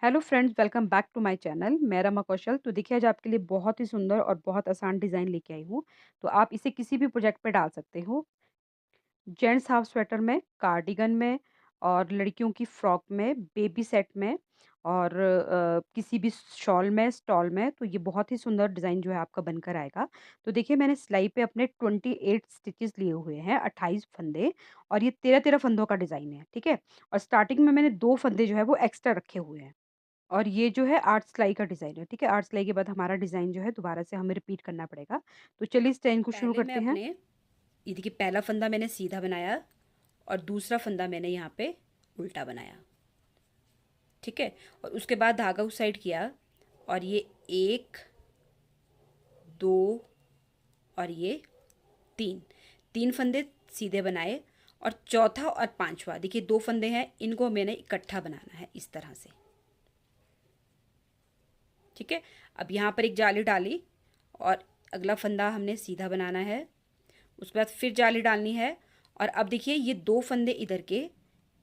Hello friends, welcome back to my channel. मैं रमा कौशल। तो देखिए, आज आपके लिए बहुत ही सुंदर और बहुत आसान डिज़ाइन लेके आई हूँ। तो आप इसे किसी भी प्रोजेक्ट पे डाल सकते हो। जेंट्स हाफ स्वेटर में, कार्डिगन में और लड़कियों की फ्रॉक में, बेबी सेट में और किसी भी शॉल में, स्टॉल में। तो ये बहुत ही सुंदर डिज़ाइन जो है आपका बनकर आएगा। तो देखिए, मैंने सिलाई पे अपने 28 स्टिचेस लिए हुए हैं, 28 फंदे, और ये 13-13 फंदों का डिज़ाइन है, ठीक है? और स्टार्टिंग में मैंने 2 फंदे जो है वो एक्स्ट्रा रखे हुए हैं। और ये जो है 8 सिलाई का डिज़ाइन है, ठीक है? 8 सिलाई के बाद हमारा डिज़ाइन जो है दोबारा से हमें रिपीट करना पड़ेगा। तो चलिए इस डिज़ाइन को शुरू पहले मैं करते हैं। अपने ये देखिए पहला फंदा मैंने सीधा बनाया और दूसरा फंदा मैंने यहाँ पे उल्टा बनाया। ठीक है। और उसके बाद धागा उस साइड किया और ये एक, दो और ये तीन, तीन फंदे सीधे बनाए। और चौथा और पांचवा देखिए दो फंदे हैं, इनको मैंने इकट्ठा बनाना है इस तरह से। ठीक है। अब यहाँ पर एक जाली डाली और अगला फंदा हमने सीधा बनाना है। उसके बाद फिर जाली डालनी है। और अब देखिए ये दो फंदे इधर के,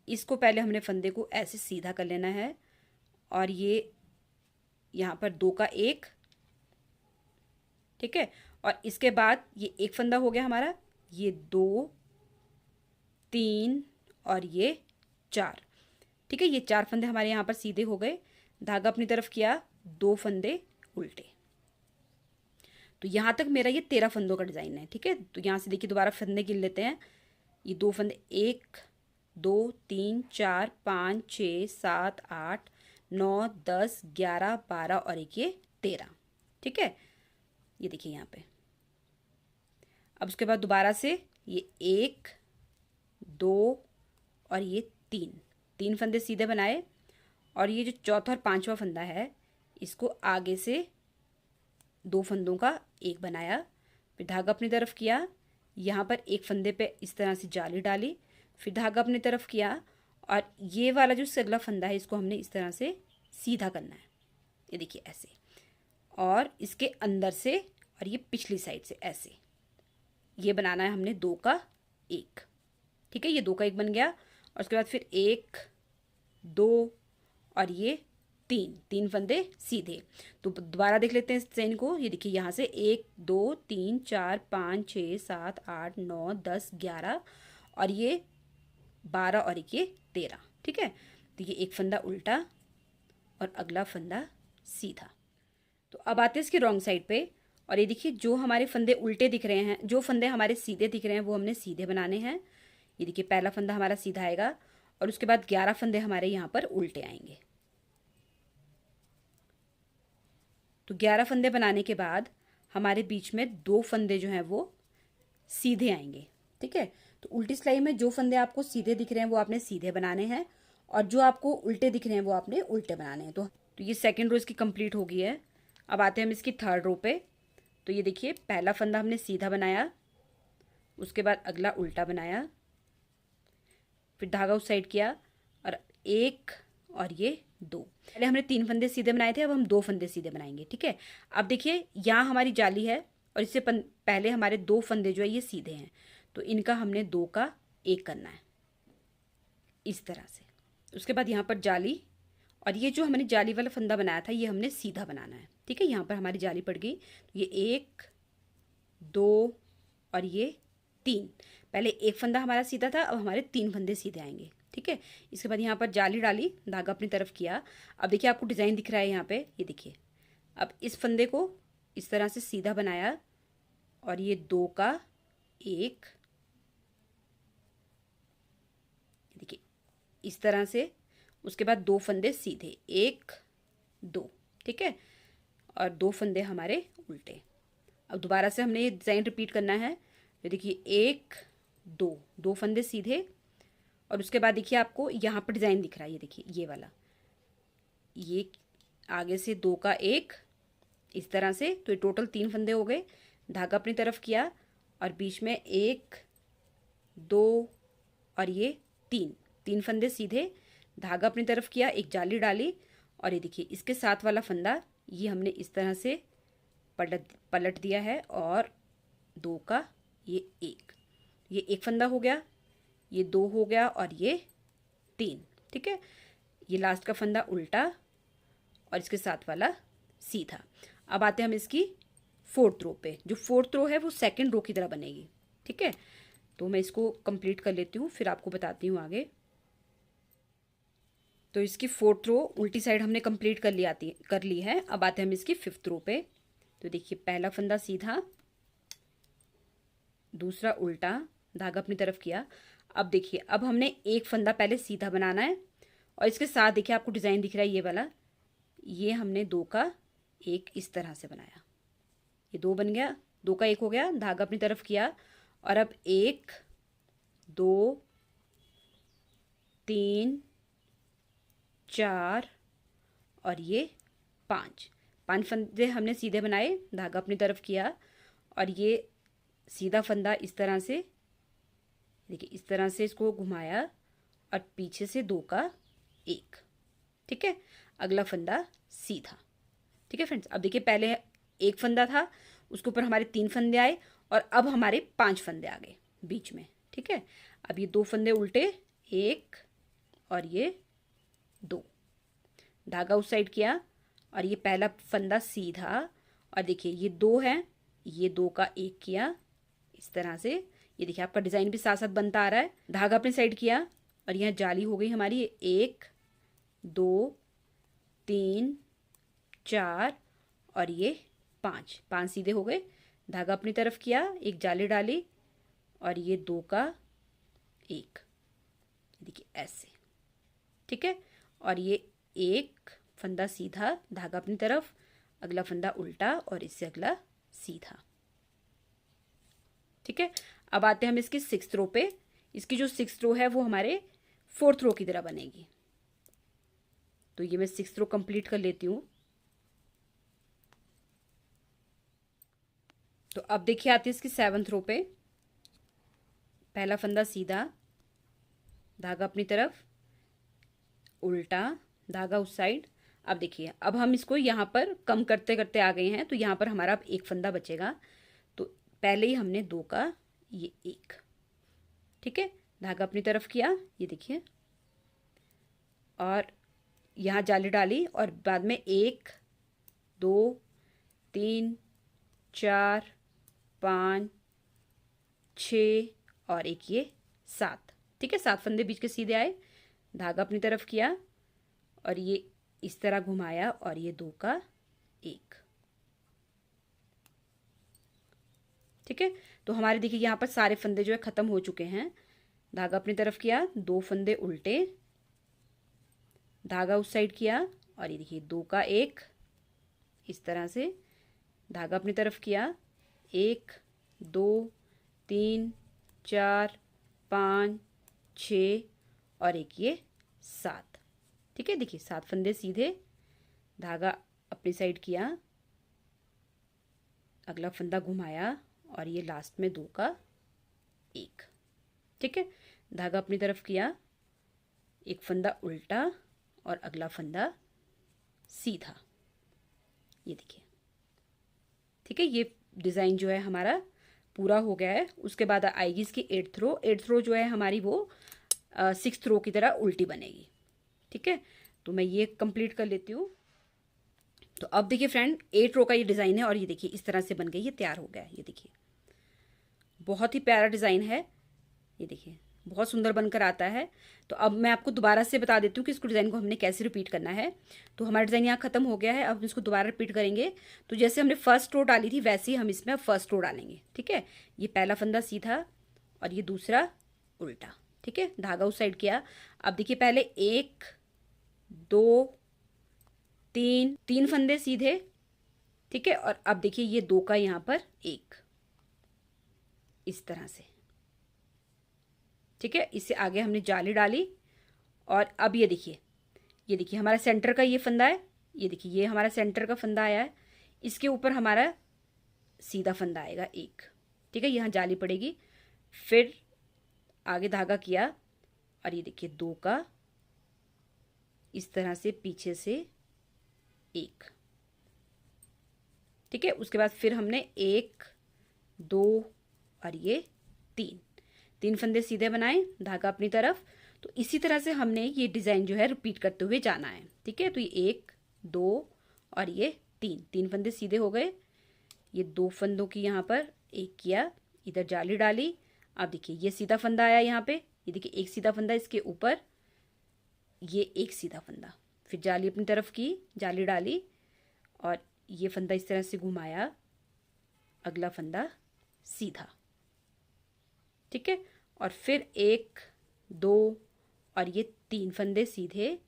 इसको पहले हमने फंदे को ऐसे सीधा कर लेना है। और ये यहाँ पर दो का एक, ठीक है। और इसके बाद ये एक फंदा हो गया हमारा, ये दो, तीन और ये चार। ठीक है, ये चार फंदे हमारे यहाँ पर सीधे हो गए। धागा अपनी तरफ किया, दो फंदे उल्टे। तो यहाँ तक मेरा ये 13 फंदों का डिज़ाइन है। ठीक है, तो यहाँ से देखिए दोबारा फंदे गिन लेते हैं। ये दो फंदे, एक, दो, तीन, चार, पाँच, छः, सात, आठ, नौ, 10, 11, 12 और एक ये 13। ठीक है, ये देखिए यहाँ पे। अब उसके बाद दोबारा से ये एक, दो और ये तीन, तीन फंदे सीधे बनाए। और ये जो चौथा और पांचवा फंदा है, इसको आगे से दो फंदों का एक बनाया। फिर धागा अपनी तरफ किया, यहाँ पर एक फंदे पे इस तरह से जाली डाली। फिर धागा अपनी तरफ किया और ये वाला जो अगला फंदा है, इसको हमने इस तरह से सीधा करना है। ये देखिए ऐसे, और इसके अंदर से और ये पिछली साइड से ऐसे, ये बनाना है हमने दो का एक। ठीक है, ये दो का एक बन गया। और उसके बाद फिर एक, दो और ये तीन, तीन फंदे सीधे। तो दोबारा देख लेते हैं इस चेन को। ये देखिए यहाँ से एक, दो, तीन, चार, पाँच, छः, सात, आठ, नौ, 10, 11 और ये 12 और एक ये 13। ठीक है, तो ये एक फंदा उल्टा और अगला फंदा सीधा। तो अब आते हैं इसके रॉन्ग साइड पे। और ये देखिए जो हमारे फंदे उल्टे दिख रहे हैं, जो फंदे हमारे सीधे दिख रहे हैं, वो हमने सीधे बनाने हैं। ये देखिए पहला फंदा हमारा सीधा आएगा और उसके बाद 11 फंदे हमारे यहाँ पर उल्टे आएंगे। तो 11 फंदे बनाने के बाद हमारे बीच में दो फंदे जो हैं वो सीधे आएंगे। ठीक है, तो उल्टी सिलाई में जो फंदे आपको सीधे दिख रहे हैं वो आपने सीधे बनाने हैं, और जो आपको उल्टे दिख रहे हैं वो आपने उल्टे बनाने हैं। तो ये सेकेंड रो इसकी कंप्लीट हो गई है। अब आते हैं हम इसकी थर्ड रो पे। तो ये देखिए पहला फंदा हमने सीधा बनाया, उसके बाद अगला उल्टा बनाया, फिर धागा उस साइड किया और एक और ये दो। पहले हमने तीन फंदे सीधे बनाए थे, अब हम दो फंदे सीधे बनाएंगे। ठीक है, अब देखिए यहाँ हमारी जाली है और इससे पहले हमारे दो फंदे जो है ये सीधे हैं, तो इनका हमने दो का एक करना है इस तरह से। उसके बाद यहाँ पर जाली, और ये जो हमने जाली वाला फंदा बनाया था ये हमने सीधा बनाना है। ठीक है, यहाँ पर हमारी जाली पड़ गई। तो ये एक, दो और ये तीन। पहले एक फंदा हमारा सीधा था, अब हमारे तीन फंदे सीधे आएंगे। ठीक है, इसके बाद यहाँ पर जाली डाली, धागा अपनी तरफ किया। अब देखिए आपको डिज़ाइन दिख रहा है यहाँ पे, ये देखिए। अब इस फंदे को इस तरह से सीधा बनाया और ये दो का एक, देखिए इस तरह से। उसके बाद दो फंदे सीधे, एक, दो। ठीक है, और दो फंदे हमारे उल्टे। अब दोबारा से हमने ये डिज़ाइन रिपीट करना है। ये देखिए एक, दो, दो फंदे सीधे। और उसके बाद देखिए आपको यहाँ पर डिज़ाइन दिख रहा है, ये देखिए ये वाला, ये आगे से दो का एक इस तरह से। तो ये टोटल तीन फंदे हो गए। धागा अपनी तरफ किया और बीच में एक, दो और ये तीन, तीन फंदे सीधे। धागा अपनी तरफ किया, एक जाली डाली और ये देखिए इसके साथ वाला फंदा ये हमने इस तरह से पलट पलट दिया है और दो का ये एक फंदा हो गया, ये दो हो गया और ये तीन। ठीक है, ये लास्ट का फंदा उल्टा और इसके साथ वाला सीधा। अब आते हैं हम इसकी फोर्थ रो पे। जो फोर्थ रो है वो सेकंड रो की तरह बनेगी, ठीक है। तो मैं इसको कंप्लीट कर लेती हूँ, फिर आपको बताती हूँ आगे। तो इसकी फोर्थ रो उल्टी साइड हमने कंप्लीट कर ली है। अब आते हैं हम इसकी फिफ्थ रो पे। तो देखिए पहला फंदा सीधा, दूसरा उल्टा, धागा अपनी तरफ किया। अब देखिए अब हमने एक फंदा पहले सीधा बनाना है और इसके साथ देखिए आपको डिज़ाइन दिख रहा है ये वाला, ये हमने दो का एक इस तरह से बनाया। ये दो बन गया, दो का एक हो गया, धागा अपनी तरफ किया और अब 1 2 3 4 और ये 5 फंदे हमने सीधे बनाए, धागा अपनी तरफ किया और ये सीधा फंदा इस तरह से, देखिए इस तरह से इसको घुमाया और पीछे से 2 का 1, ठीक है। अगला फंदा सीधा, ठीक है फ्रेंड्स। अब देखिए पहले एक फंदा था, उसके ऊपर हमारे 3 फंदे आए और अब हमारे 5 फंदे आ गए बीच में, ठीक है। अब ये 2 फंदे उल्टे, 1 और ये 2, धागा उस साइड किया और ये पहला फंदा सीधा और देखिए ये 2 है, ये 2 का 1 किया इस तरह से। ये देखिए आपका डिज़ाइन भी साथ साथ बनता आ रहा है। धागा अपने साइड किया और यहाँ जाली हो गई हमारी 1 2 3 4 और ये 5 सीधे हो गए। धागा अपनी तरफ किया, एक जाली डाली और ये 2 का 1, देखिए ऐसे, ठीक है। और ये एक फंदा सीधा, धागा अपनी तरफ, अगला फंदा उल्टा और इससे अगला सीधा, ठीक है। अब आते हैं हम इसकी सिक्स्थ रो पे। इसकी जो सिक्स्थ रो है वो हमारे फोर्थ रो की तरह बनेगी। तो ये मैं सिक्स्थ रो कंप्लीट कर लेती हूँ। तो अब देखिए आती है इसकी सेवंथ रो पे। पहला फंदा सीधा, धागा अपनी तरफ, उल्टा, धागा उस साइड। अब देखिए अब हम इसको यहाँ पर कम करते करते आ गए हैं, तो यहाँ पर हमारा अब एक फंदा बचेगा। तो पहले ही हमने 2 का ये 1, ठीक है, धागा अपनी तरफ किया, ये देखिए, और यहाँ जाली डाली और बाद में 1 2 3 4 5 6 और एक ये 7, ठीक है। 7 फंदे बीच के सीधे आए, धागा अपनी तरफ किया और ये इस तरह घुमाया और ये 2 का 1, ठीक है। तो हमारे देखिए यहाँ पर सारे फंदे जो है ख़त्म हो चुके हैं। धागा अपनी तरफ किया, 2 फंदे उल्टे, धागा उस साइड किया और ये देखिए 2 का 1 इस तरह से, धागा अपनी तरफ किया, 1 2 3 4 5 6 और एक ये 7, ठीक है। देखिए 7 फंदे सीधे, धागा अपनी साइड किया, अगला फंदा घुमाया और ये लास्ट में 2 का 1, ठीक है। धागा अपनी तरफ किया, एक फंदा उल्टा और अगला फंदा सीधा, ये देखिए, ठीक है। ये डिज़ाइन जो है हमारा पूरा हो गया है। उसके बाद आएगी इसकी एट्थ रो। एट्थ रो जो है हमारी वो सिक्स्थ रो की तरह उल्टी बनेगी, ठीक है। तो मैं ये कंप्लीट कर लेती हूँ। तो अब देखिए फ्रेंड 8 रो का ये डिज़ाइन है और ये देखिए इस तरह से बन गई, ये तैयार हो गया है। ये देखिए बहुत ही प्यारा डिज़ाइन है, ये देखिए बहुत सुंदर बनकर आता है। तो अब मैं आपको दोबारा से बता देती हूँ कि इसको डिज़ाइन को हमने कैसे रिपीट करना है। तो हमारा डिज़ाइन यहाँ खत्म हो गया है, अब हम इसको दोबारा रिपीट करेंगे। तो जैसे हमने फर्स्ट रो डाली थी वैसे ही हम इसमें फर्स्ट रो डालेंगे, ठीक है। ये पहला फंदा सीधा और ये दूसरा उल्टा, ठीक है, धागा उस साइड किया। अब देखिए पहले 1 2 3 फंदे सीधे, ठीक है। और अब देखिए ये 2 का यहाँ पर 1 इस तरह से, ठीक है। इससे आगे हमने जाली डाली और अब ये देखिए हमारा सेंटर का ये फंदा है, ये देखिए ये हमारा सेंटर का फंदा आया है, इसके ऊपर हमारा सीधा फंदा आएगा 1, ठीक है। यहाँ जाली पड़ेगी, फिर आगे धागा किया और ये देखिए 2 का इस तरह से पीछे से 1, ठीक है। उसके बाद फिर हमने 1 2 और ये 3 फंदे सीधे बनाए, धागा अपनी तरफ। तो इसी तरह से हमने ये डिज़ाइन जो है रिपीट करते हुए जाना है, ठीक है। तो ये 1 2 और ये 3 फंदे सीधे हो गए। ये 2 फंदों की यहाँ पर एक किया, इधर जाली डाली। अब देखिए ये सीधा फंदा आया यहाँ पे, ये देखिए एक सीधा फंदा इसके ऊपर, ये एक सीधा फंदा, फिर जाली अपनी तरफ की, जाली डाली और ये फंदा इस तरह से घुमाया, अगला फंदा सीधा, ठीक है। और फिर 1 2 और ये 3 फंदे सीधे,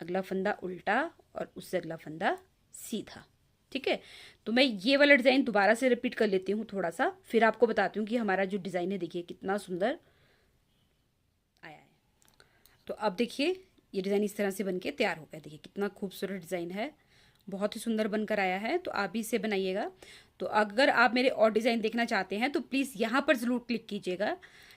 अगला फंदा उल्टा और उससे अगला फंदा सीधा, ठीक है। तो मैं ये वाला डिज़ाइन दोबारा से रिपीट कर लेती हूँ थोड़ा सा, फिर आपको बताती हूँ कि हमारा जो डिज़ाइन है देखिए कितना सुंदर आया है। तो अब देखिए ये डिज़ाइन इस तरह से बनके तैयार हो गया, देखिए कितना खूबसूरत डिज़ाइन है, बहुत ही सुंदर बनकर आया है। तो आप भी इसे बनाइएगा। तो अगर आप मेरे और डिज़ाइन देखना चाहते हैं तो प्लीज़ यहाँ पर ज़रूर क्लिक कीजिएगा,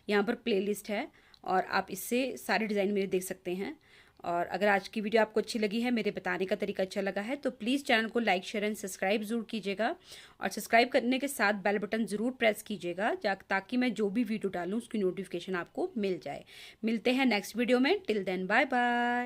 यहाँ पर प्लेलिस्ट है और आप इससे सारे डिज़ाइन मेरे देख सकते हैं। और अगर आज की वीडियो आपको अच्छी लगी है, मेरे बताने का तरीका अच्छा लगा है, तो प्लीज़ चैनल को लाइक शेयर एंड सब्सक्राइब ज़रूर कीजिएगा। और सब्सक्राइब करने के साथ बेल बटन ज़रूर प्रेस कीजिएगा ताकि मैं जो भी वीडियो डालूँ उसकी नोटिफिकेशन आपको मिल जाए। मिलते हैं नेक्स्ट वीडियो में, टिल देन बाय बाय।